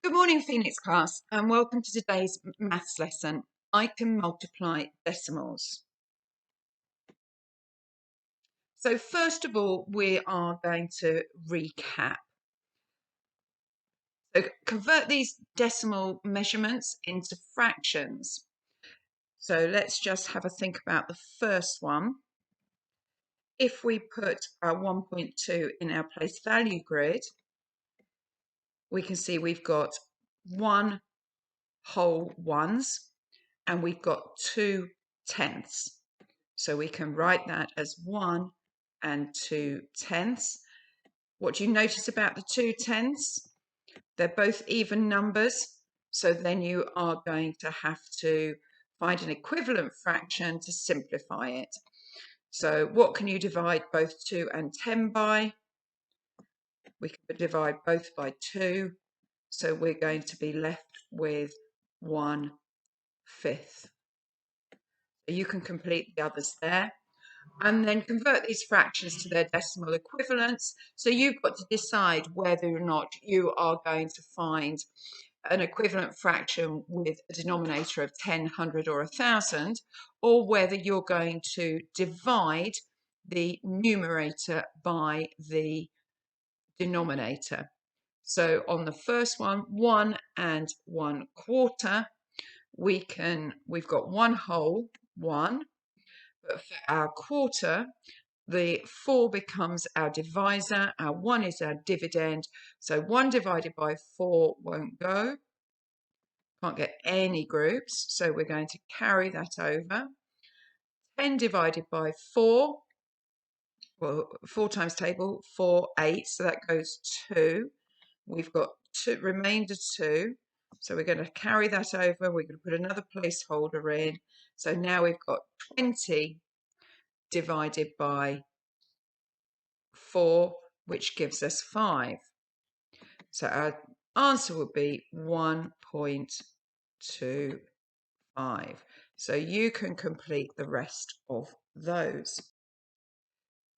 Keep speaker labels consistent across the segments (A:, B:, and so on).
A: Good morning, Phoenix class, and welcome to today's maths lesson. I can multiply decimals. So first of all, we are going to recap. So convert these decimal measurements into fractions. So let's just have a think about the first one. If we put our 1.2 in our place value grid, we can see we've got 1 whole ones and we've got 2/10. So we can write that as 1 and 2/10. What do you notice about the 2/10? They're both even numbers. So then you are going to have to find an equivalent fraction to simplify it. So what can you divide both 2 and 10 by? We can divide both by 2. So we're going to be left with 1/5. You can complete the others there. And then convert these fractions to their decimal equivalents. So you've got to decide whether or not you are going to find an equivalent fraction with a denominator of 10, 100 or 1,000, or whether you're going to divide the numerator by the denominator. So on the first one, 1 and 1/4, we've got 1 whole, 1, but for our quarter, the 4 becomes our divisor, our 1 is our dividend, so 1 divided by 4 won't go, can't get any groups, so we're going to carry that over. 10 divided by 4, well, 4 times table, 4, 8, so that goes 2. We've got remainder 2, so we're going to carry that over, we're going to put another placeholder in, so now we've got 20 divided by 4, which gives us 5. So our answer would be 1.25. So you can complete the rest of those.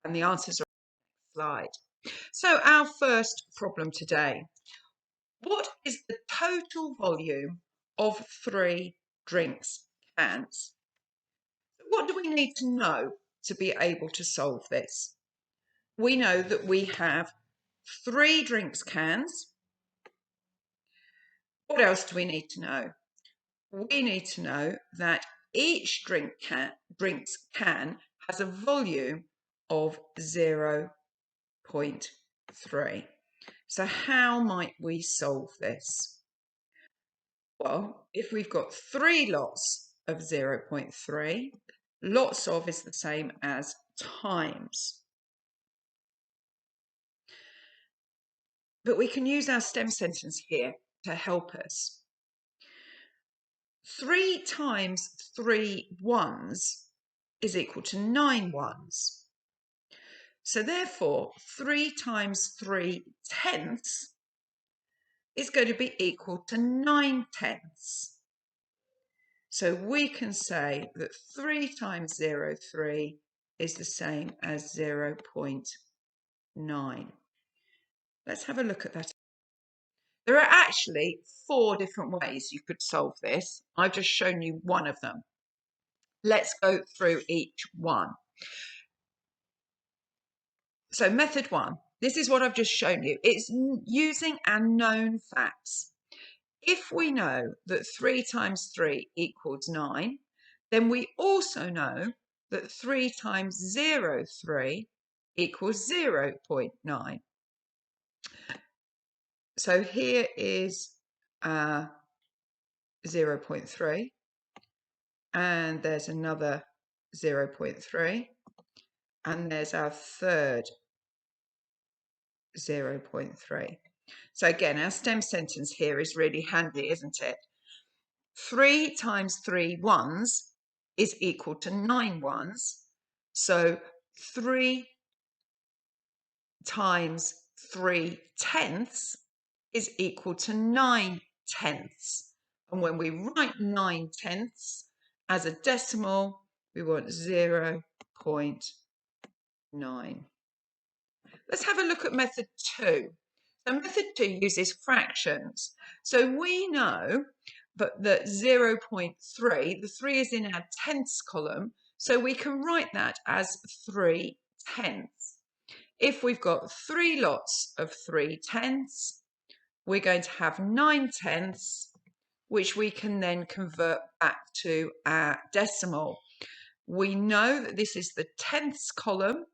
A: And the answers are on the slide. So our first problem today. What is the total volume of 3 drinks cans? What do we need to know to be able to solve this? We know that we have 3 drinks cans. What else do we need to know? We need to know that each drinks can has a volume of 0.3. So how might we solve this? Well, if we've got 3 lots of 0.3, lots of is the same as times. But we can use our stem sentence here to help us. 3 times 3 ones is equal to 9 ones. So therefore, 3 times 3/10 is going to be equal to 9/10. So we can say that 3 times 0.3 is the same as 0.9. Let's have a look at that. There are actually 4 different ways you could solve this. I've just shown you one of them. Let's go through each one. So method 1, this is what I've just shown you. It's using our known facts. If we know that 3 times 3 equals 9, then we also know that 3 times 0.3 equals 0.9. So here is 0.3, and there's another 0.3, and there's our third 0.3. So again, our stem sentence here is really handy, isn't it? 3 times 3 ones is equal to 9 ones. So 3 times 3/10 is equal to 9/10. And when we write 9/10 as a decimal, we want 0.9. Let's have a look at method 2. So method 2 uses fractions. So we know that 0.3, the 3 is in our tenths column, so we can write that as 3/10. If we've got 3 lots of 3/10, we're going to have 9/10, which we can then convert back to our decimal. We know that this is the tenths column.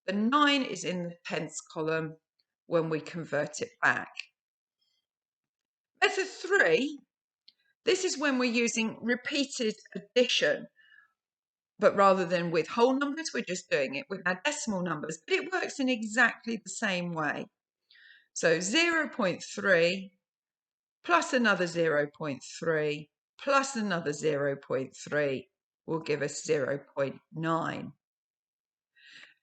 A: The 9 is in the tenths column when we convert it back. Method 3, this is when we're using repeated addition, but rather than with whole numbers, we're just doing it with our decimal numbers, but it works in exactly the same way. So 0.3 plus another 0.3 plus another 0.3 will give us 0.9.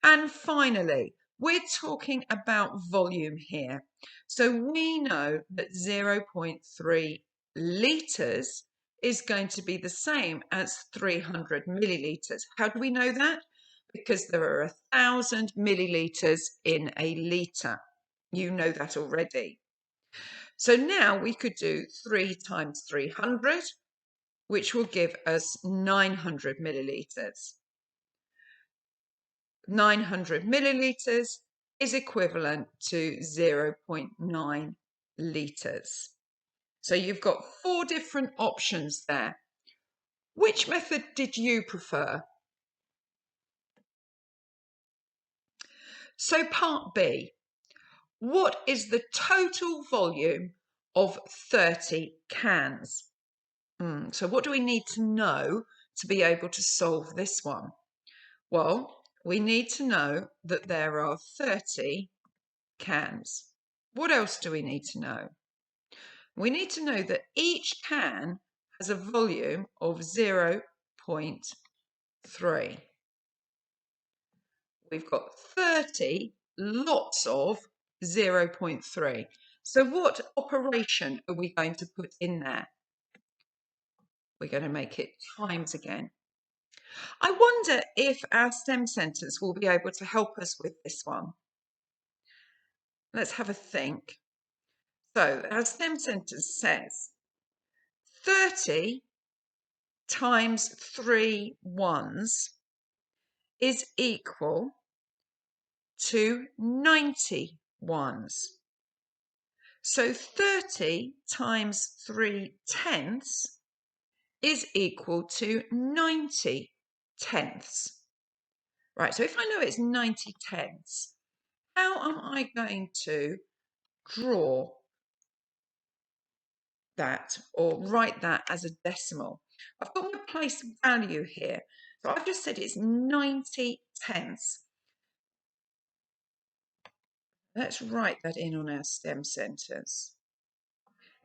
A: And finally, we're talking about volume here. So we know that 0.3 litres is going to be the same as 300 millilitres. How do we know that? Because there are 1,000 millilitres in a litre. You know that already. So now we could do 3 times 300, which will give us 900 millilitres. 900 millilitres is equivalent to 0.9 litres. So you've got 4 different options there. Which method did you prefer? So part B, what is the total volume of 30 cans? So what do we need to know to be able to solve this one? Well, we need to know that there are 30 cans. What else do we need to know? We need to know that each can has a volume of 0.3. We've got 30 lots of 0.3. So what operation are we going to put in there? We're going to make it times again. I wonder if our STEM centres will be able to help us with this one. Let's have a think. So our STEM centres says 30 times 3 ones is equal to 90 ones. So 30 times 3/10 is equal to 90 tenths. Right, so if I know it's 90 tenths, how am I going to draw that or write that as a decimal? I've got my place value here. So I've just said it's 90 tenths. Let's write that in on our STEM sentence.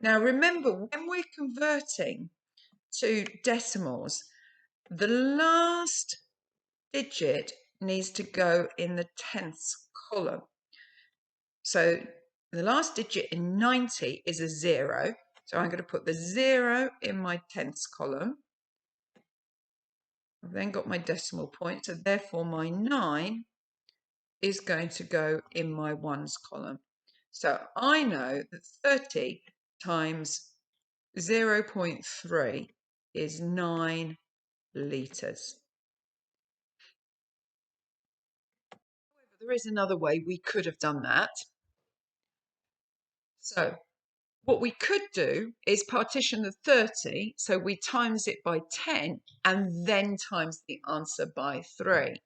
A: Now remember, when we're converting to decimals, the last digit needs to go in the tenths column. So the last digit in 90 is a 0. So I'm going to put the 0 in my tenths column. I've then got my decimal point, so therefore my 9 is going to go in my ones column. So I know that 30 times 0.3 is 9 litres. However, there is another way we could have done that. So what we could do is partition the 30, so we times it by 10 and then times the answer by 3.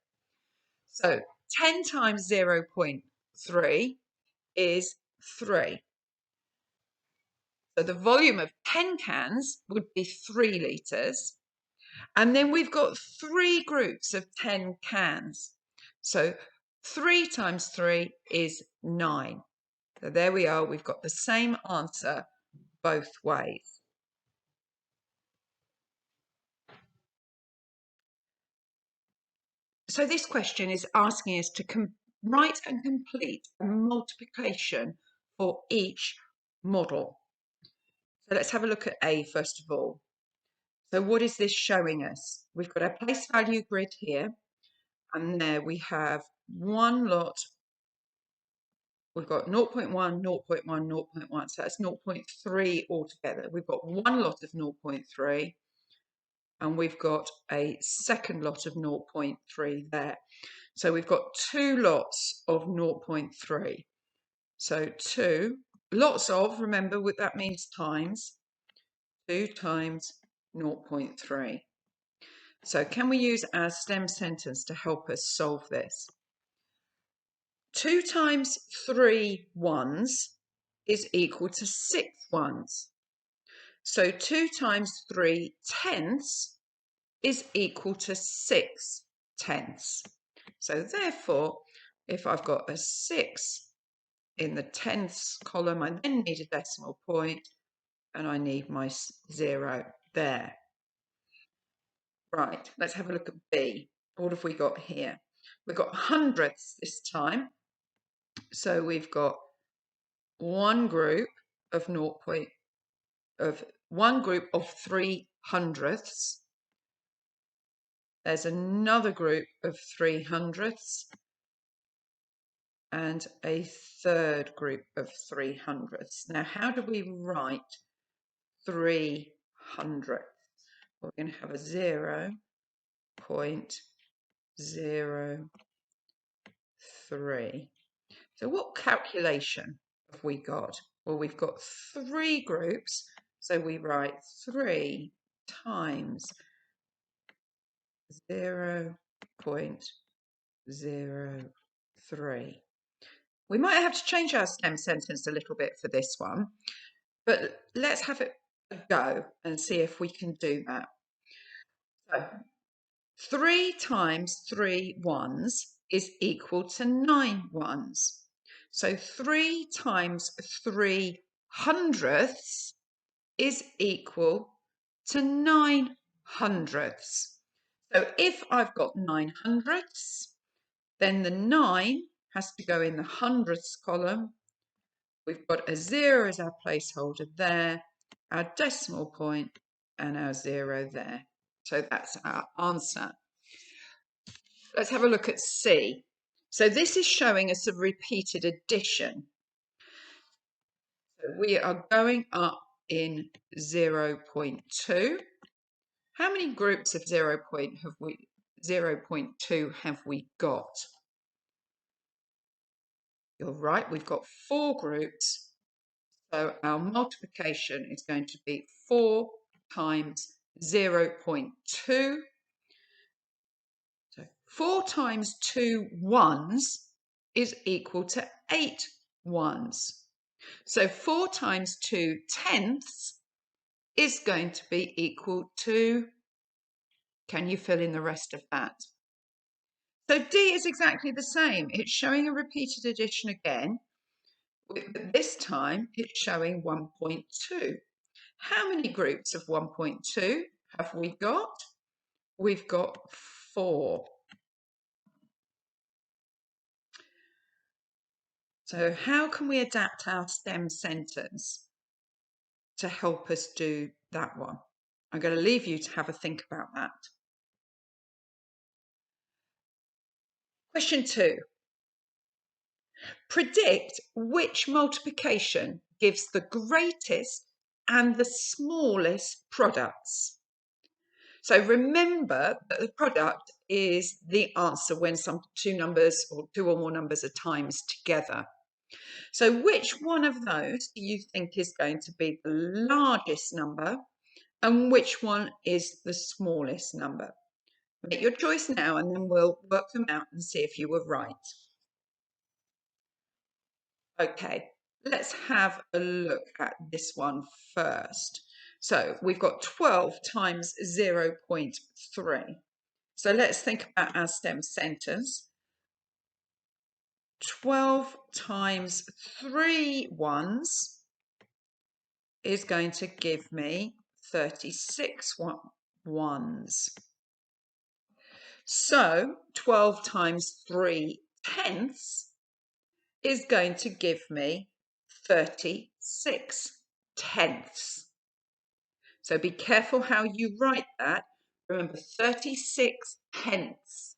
A: So 10 times 0.3 is 3. So the volume of 10 cans would be 3 litres. And then we've got 3 groups of 10 cans. So 3 times 3 is 9. So there we are, we've got the same answer both ways. So this question is asking us to write and complete a multiplication for each model. So let's have a look at A first of all. So what is this showing us? We've got our place value grid here, and there we have one lot we've got 0.1, 0.1, 0.1, so that's 0.3 altogether. We've got one lot of 0.3 and we've got a second lot of 0.3 there. So we've got two lots of 0.3. So two lots of, remember what that means, times, 2 times 0.3. So can we use our stem sentence to help us solve this? 2 times 3 ones is equal to 6 ones. So 2 times 3 tenths is equal to 6 tenths. So therefore, if I've got a 6 in the tenths column, I then need a decimal point and I need my 0 there. Right, let's have a look at B. What have we got here? We've got hundredths this time. So we've got one group of one group of 3 hundredths. There's another group of 3 hundredths and a third group of 3 hundredths. Now, how do we write 3 hundredths? We're going to have a 0.03. So what calculation have we got? Well, we've got 3 groups, so we write 3 times 0.03. We might have to change our stem sentence a little bit for this one, but let's have it a go and see if we can do that. So 3 times 3 ones is equal to 9 ones. So 3 times 3 hundredths is equal to 9 hundredths. So if I've got 9 hundredths, then the 9 has to go in the hundredths column. We've got a 0 as our placeholder there, our decimal point, and our 0 there. So that's our answer. Let's have a look at C. So this is showing us a repeated addition. So we are going up in 0.2. How many groups of 0.2 have we got? You're right, we've got 4 groups. So our multiplication is going to be 4 times 0.2. So 4 times 2 ones is equal to 8 ones. So 4 times 2 tenths is going to be equal to, can you fill in the rest of that? So D is exactly the same. It's showing a repeated addition again, but this time it's showing 1.2. How many groups of 1.2 have we got? We've got 4. So how can we adapt our stem sentence to help us do that one? I'm going to leave you to have a think about that. Question 2. Predict which multiplication gives the greatest and the smallest products. So remember that the product is the answer when two numbers or 2 or more numbers are times together. So which one of those do you think is going to be the largest number and which one is the smallest number? Make your choice now and then we'll work them out and see if you were right. Okay, let's have a look at this one first. So we've got 12 times 0.3. So let's think about our stem sentence. 12 times 3 ones is going to give me 36 ones. So 12 times 3 tenths is going to give me 36 tenths. So be careful how you write that. Remember, 36 tenths.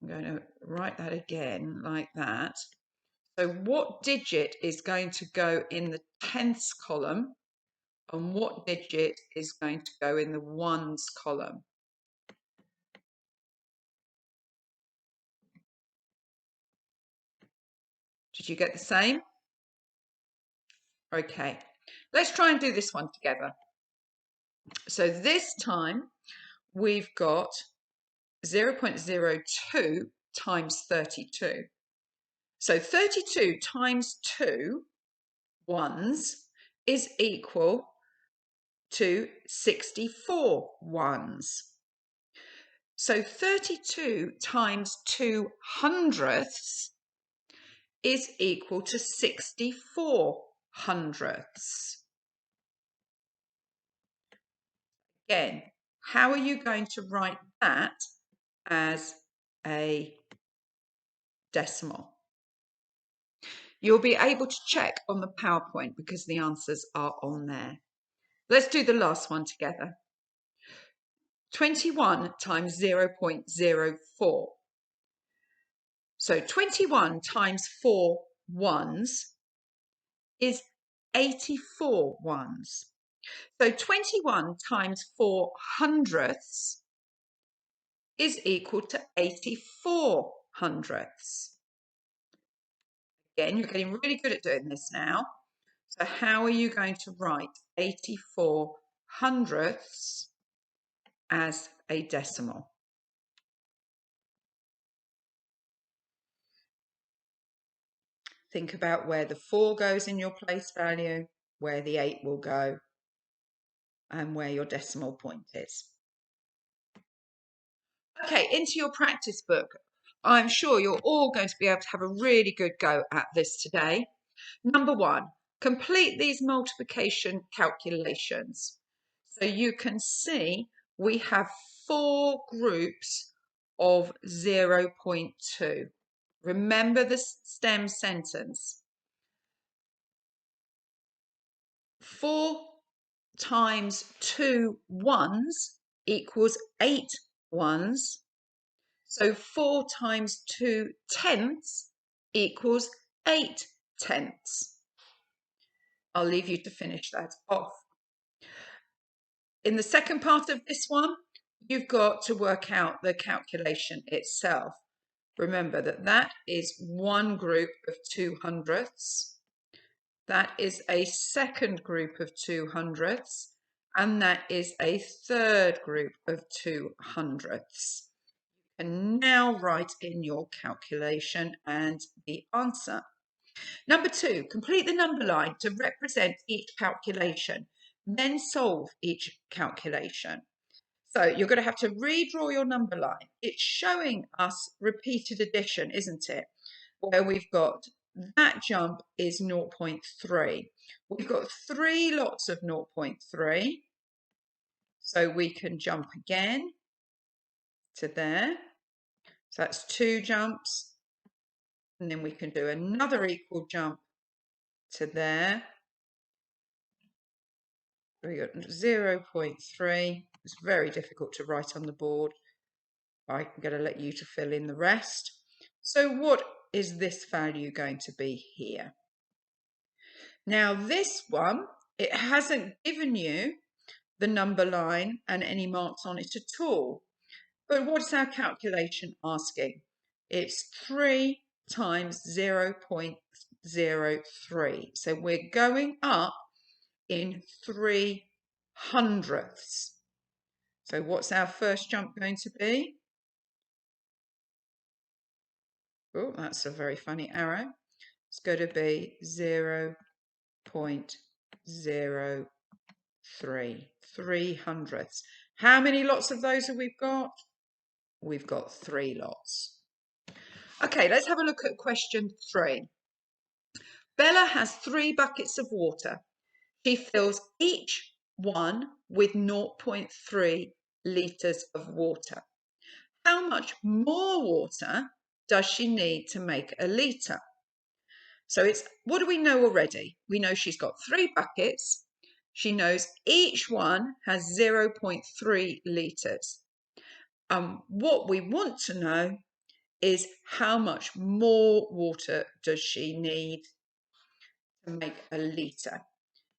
A: I'm going to write that again like that. So what digit is going to go in the tenths column and what digit is going to go in the ones column? Did you get the same? Okay, let's try and do this one together. So this time we've got 0.02 times 32. So 32 times 2 ones is equal to 64 ones. So 32 times 2 hundredths is equal to 64 hundredths. Again, how are you going to write that as a decimal? You'll be able to check on the PowerPoint because the answers are on there. Let's do the last one together. 21 times 0.04. So 21 times 4 ones is 84 ones. So 21 times 4 hundredths is equal to 84 hundredths. Again, you're getting really good at doing this now. So how are you going to write 84 hundredths as a decimal? Think about where the 4 goes in your place value, where the 8 will go, and where your decimal point is. Okay, into your practice book. I'm sure you're all going to be able to have a really good go at this today. Number 1, complete these multiplication calculations. So you can see we have 4 groups of 0.2. Remember the stem sentence. 4 times 2 ones equals 8 ones. So 4 times 2 tenths equals 8 tenths. I'll leave you to finish that off. In the second part of this one, you've got to work out the calculation itself. Remember that that is one group of 2 hundredths. That is a second group of 2 hundredths. And that is a third group of 2 hundredths. And now write in your calculation and the answer. Number 2, complete the number line to represent each calculation, then solve each calculation. So you're going to have to redraw your number line. It's showing us repeated addition, isn't it? Where we've got that jump is 0.3. We've got 3 lots of 0.3. So we can jump again to there. So that's 2 jumps. And then we can do another equal jump to there. We got 0.3. It's very difficult to write on the board. I'm going to let you to fill in the rest. So what is this value going to be here? Now this one, it hasn't given you the number line and any marks on it at all. But what's our calculation asking? It's 3 times 0.03. So we're going up in 3 hundredths. So what's our first jump going to be? Oh, that's a very funny arrow. It's going to be 0.03, 3 hundredths. How many lots of those have we got? We've got 3 lots. Okay, let's have a look at question 3. Bella has 3 buckets of water. She fills each one with 0.3 litres of water. How much more water does she need to make a litre? So it's, what do we know already? We know she's got 3 buckets. She knows each one has 0.3 litres. What we want to know is how much more water does she need to make a litre?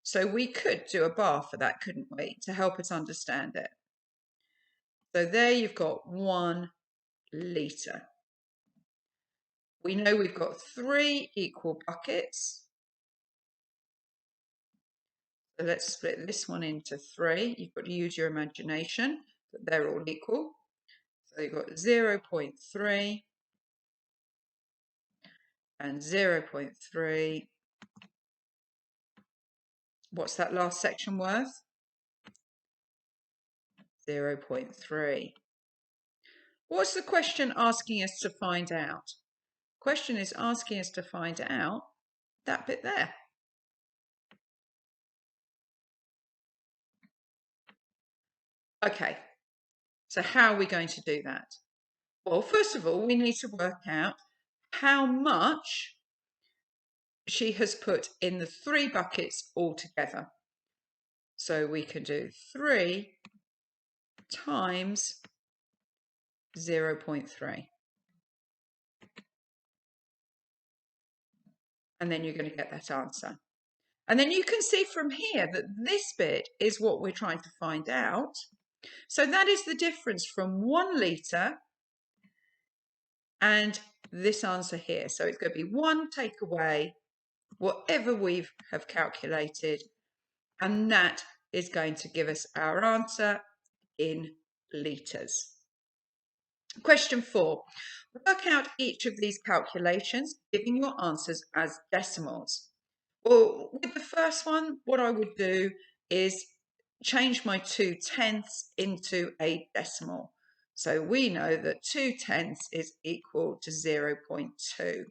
A: So we could do a bar for that, couldn't we, to help us understand it? So there you've got 1 litre. We know we've got 3 equal buckets. So let's split this one into 3. You've got to use your imagination, but they're all equal. So you've got 0.3 and 0.3. What's that last section worth? 0.3. What's the question asking us to find out? Question is asking us to find out that bit there. Okay, so how are we going to do that? Well, first of all, we need to work out how much she has put in the 3 buckets altogether. So we can do 3 times 0.3. And then you're going to get that answer. And then you can see from here that this bit is what we're trying to find out. So that is the difference from 1 litre and this answer here. So it's going to be 1 take away whatever we have calculated, and that is going to give us our answer in litres. Question 4. Work out each of these calculations, giving your answers as decimals. Well, with the first one, what I would do is change my 2/10 into a decimal. So we know that 2/10 is equal to 0.2.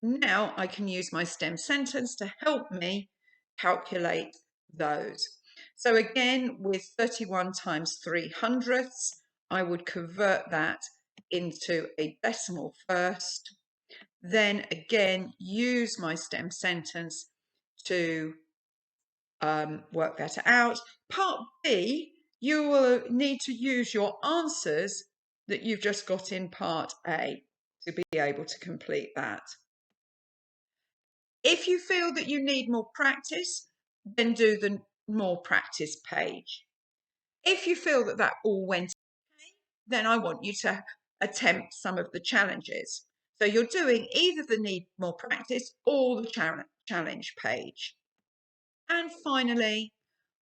A: Now I can use my STEM sentence to help me calculate those. So again, with 31 times 300ths, I would convert that into a decimal first. Then again, use my STEM sentence to work that out. Part B, you will need to use your answers that you've just got in part A to be able to complete that. If you feel that you need more practice, then do the more practice page. If you feel that that all went okay, then I want you to attempt some of the challenges. So you're doing either the need more practice or the challenge page. And finally,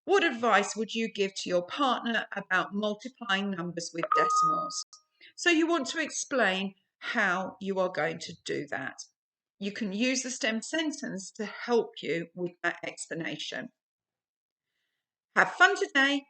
A: what advice would you give to your partner about multiplying numbers with decimals? So you want to explain how you are going to do that. You can use the STEM sentence to help you with that explanation. Have fun today